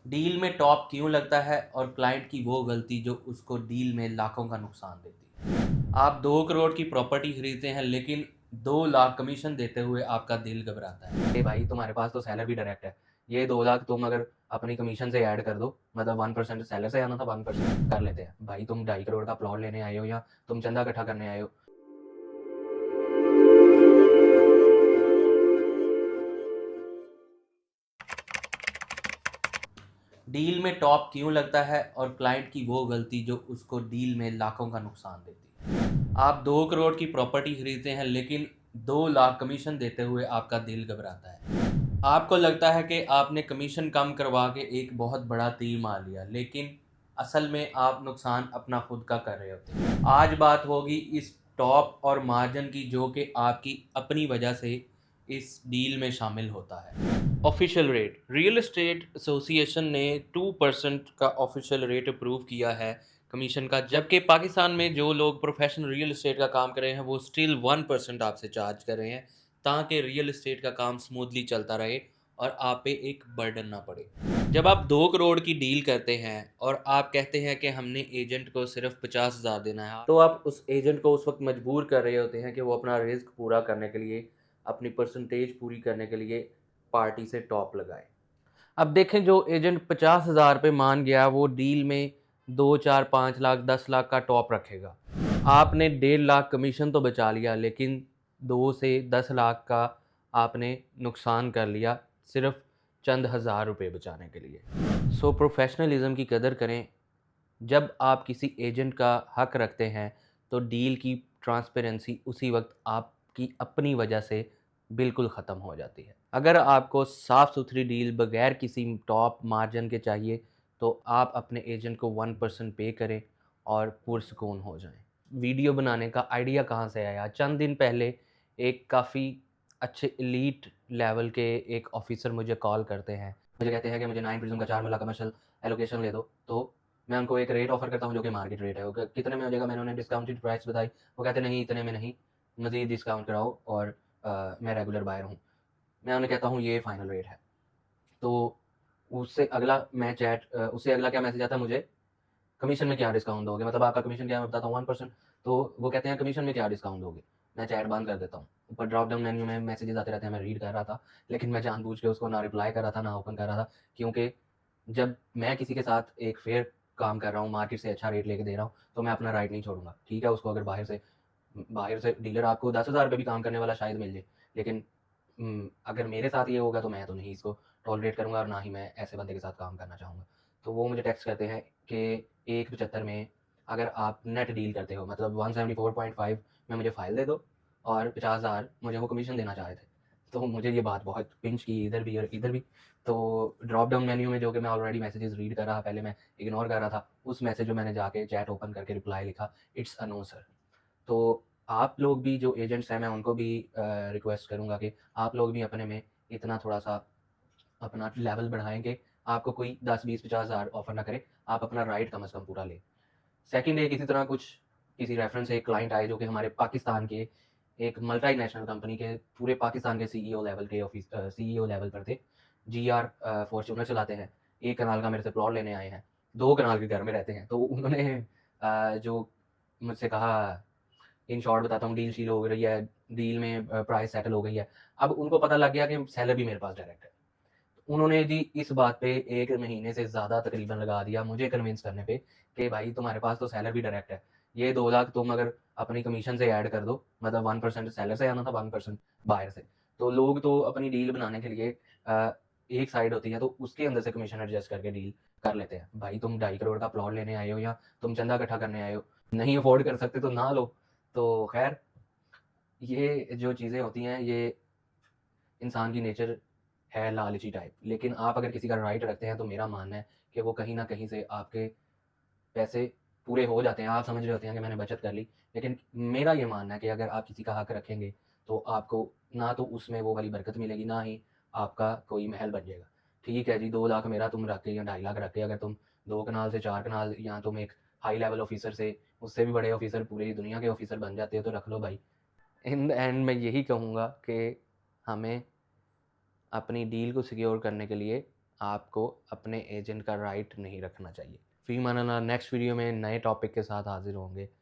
Deal में top क्यों लगता है और क्लाइंट की वो गलती जो उसको डील में लाखों का नुकसान देती है। आप 2 करोड़ की प्रॉपर्टी खरीदते हैं लेकिन 2 लाख कमीशन देते हुए आपका दिल घबराता है। ए भाई तुम्हारे पास तो सेलर भी डायरेक्ट है। ये 2 लाख तुम अगर अपनी कमीशन से ऐड कर दो, मतलब 1% सेलर से आना था, 1% कर लेते हैं। भाई तुम 2.5 करोड़ का प्लॉट लेने आए हो या तुम चंदा इकट्ठा करने आए हो? डील में टॉप क्यों लगता है और क्लाइंट की वो गलती जो उसको डील में लाखों का नुकसान देती है। आप 2 करोड़ की प्रॉपर्टी खरीदते हैं लेकिन 2 लाख कमीशन देते हुए आपका दिल घबराता है। आपको लगता है कि आपने कमीशन कम करवा के एक बहुत बड़ा तीर मार लिया, लेकिन असल में आप नुकसान अपना खुद का कर रहे होते हैं। आज बात होगी इस टॉप और मार्जिन की जो कि आपकी अपनी वजह से इस डील में शामिल होता है। Official rate, real estate association ने 2% का ऑफिशियल रेट अप्रूव किया है कमीशन का, जबकि पाकिस्तान में जो लोग प्रोफेशनल रियल एस्टेट का काम कर रहे हैं वो स्टिल 1% आपसे चार्ज कर रहे हैं, ताकि रियल एस्टेट का काम स्मूथली चलता रहे और आप पे एक बर्डन ना पड़े। जब आप 2 करोड़ की डील करते हैं और आप कहते हैं कि हमने एजेंट को सिर्फ 50,000 देना है, तो आप उस एजेंट को उस वक्त मजबूर कर रहे होते हैं कि वो अपना रिस्क पूरा करने के लिए, अपनी परसेंटेज पूरी करने के लिए पार्टी से टॉप लगाए। अब देखें, जो एजेंट 50,000 पे मान गया वो डील में 2, 4, 5 लाख, 10 लाख का टॉप रखेगा। आपने 1.5 लाख कमीशन तो बचा लिया, लेकिन 2 से 10 लाख का आपने नुकसान कर लिया सिर्फ चंद हज़ार रुपए बचाने के लिए। सो प्रोफेशनलिज्म की कदर करें। जब आप किसी एजेंट का हक रखते हैं तो डील की ट्रांसपेरेंसी उसी वक्त आपकी अपनी वजह से बिल्कुल ख़त्म हो जाती है। अगर आपको साफ़ सुथरी डील बगैर किसी टॉप मार्जिन के चाहिए तो आप अपने एजेंट को 1% पे करें और पुरसकून हो जाएं। वीडियो बनाने का आइडिया कहाँ से आया? चंद दिन पहले एक काफ़ी अच्छे एलीट लेवल के एक ऑफिसर मुझे कॉल करते हैं। मुझे कहते हैं कि मुझे 9 प्रिज्म का 4 मरला कमर्शियल एलोकेशन ले दो। तो मैं उनको एक रेट ऑफ़र करता हूँ जो कि मार्केट रेट है। वो कितने में हो जाएगा? मैंने उन्हें डिस्काउंटेड प्राइस बताई। वो कहते नहीं, इतने में नहीं, मज़ीद डिस्काउंट कराओ और मैं रेगुलर बायर हूँ। मैं उन्हें कहता हूँ ये फाइनल रेट है। तो उससे अगला क्या मैसेज आता है मुझे, कमीशन में क्या डिस्काउंट दोगे? मतलब आपका कमीशन क्या है? मैं बताता हूँ 1%। तो वो कहते हैं कमीशन में क्या डिस्काउंट दोगे? मैं चैट बंद कर देता हूँ। ऊपर ड्रॉप डाउन मेन्यू में मैसेजेस आते रहते हैं, मैं रीड कर रहा था, लेकिन मैं जानबूझ के उसको ना रिप्लाई कर रहा था, ना ओपन कर रहा था, क्योंकि जब मैं किसी के साथ एक फेयर काम कर रहा हूँ, मार्केट से अच्छा रेट लेके दे रहा हूँ, तो मैं अपना राइट नहीं छोड़ूँगा। ठीक है, उसको अगर बाहर से डीलर आपको 10,000 रुपए भी काम करने वाला शायद मिल जाए, लेकिन अगर मेरे साथ ये होगा तो मैं तो नहीं इसको टॉलरेट करूँगा और ना ही मैं ऐसे बंदे के साथ काम करना चाहूँगा। तो वो मुझे टेक्स्ट करते हैं कि 175 में अगर आप नेट डील करते हो, मतलब 174.5 में मुझे फ़ाइल दे दो और 50,000 मुझे वो कमीशन देना चाह रहे थे। तो मुझे ये बात बहुत पिंच की इधर भी और इधर भी। तो ड्रॉप डाउन मेन्यू में जो कि मैं ऑलरेडी मैसेजेस रीड कर रहा था, पहले मैं इग्नोर कर रहा था, उस मैसेज में मैंने जाके चैट ओपन करके रिप्लाई लिखा, इट्स अ नो सर। तो आप लोग भी जो एजेंट्स हैं, मैं उनको भी रिक्वेस्ट करूँगा कि आप लोग भी अपने में इतना थोड़ा-सा अपना लेवल बढ़ाएँ कि आपको कोई 10, 20, 50 हज़ार ऑफ़र ना करे, आप अपना राइट कम से कम पूरा लें। सेकंड, एक इसी तरह कुछ किसी रेफ़रेंस से एक क्लाइंट आए जो कि हमारे पाकिस्तान के एक मल्टीनेशनल कंपनी के पूरे पाकिस्तान के सीईओ लेवल पर थे। जीआर फॉर्च्यूनर चलाते हैं। 1 कनाल का मेरे से प्लॉट लेने आए हैं। 2 कनाल के घर में रहते हैं। तो उन्होंने जो मुझसे कहा, इन शॉर्ट बताता हूँ, डील शील हो रही है, डील में प्राइस सेटल हो गई है। अब उनको पता लग गया कि सेलर भी मेरे पास डायरेक्ट है। उन्होंने जी इस बात पे 1 महीने से ज़्यादा तकरीबन लगा दिया मुझे कन्विंस करने पे कि भाई तुम्हारे पास तो सेलर भी डायरेक्ट है। ये 2 लाख तुम अगर अपनी कमीशन से ऐड कर दो, मतलब 1% सेलर से आना था, 1% बायर से। तो लोग तो अपनी डील बनाने के लिए एक साइड होती है तो उसके अंदर से कमीशन एडजस्ट करके डील कर लेते हैं। भाई तुम 2.5 करोड़ का प्लॉट लेने आए हो या तुम चंदा इकट्ठा करने आए हो? नहीं अफ़ोर्ड कर सकते तो ना लो। तो ख़ैर, ये जो चीज़ें होती हैं, ये इंसान की नेचर है लालची टाइप। लेकिन आप अगर किसी का राइट रखते हैं तो मेरा मानना है कि वो कहीं न कहीं से आपके पैसे पूरे हो जाते हैं। आप समझ रहे होते हैं कि मैंने बचत कर ली, लेकिन मेरा ये मानना है कि अगर आप किसी का हक रखेंगे तो आपको ना तो उसमें वो वाली बरकत मिलेगी, ना ही आपका कोई महल बन जाएगा। ठीक है जी, 2 लाख मेरा तुम रख के या 2.5 लाख रख के अगर तुम 2 कनाल से 4 कनाल, या तुम एक हाई लेवल ऑफ़िसर से, उससे भी बड़े ऑफ़िसर, पूरी दुनिया के ऑफ़िसर बन जाते हो तो रख लो भाई। इन द एंड मैं यही कहूँगा कि हमें अपनी डील को सिक्योर करने के लिए आपको अपने एजेंट का राइट नहीं रखना चाहिए। फी मानना नेक्स्ट वीडियो में नए टॉपिक के साथ हाजिर होंगे।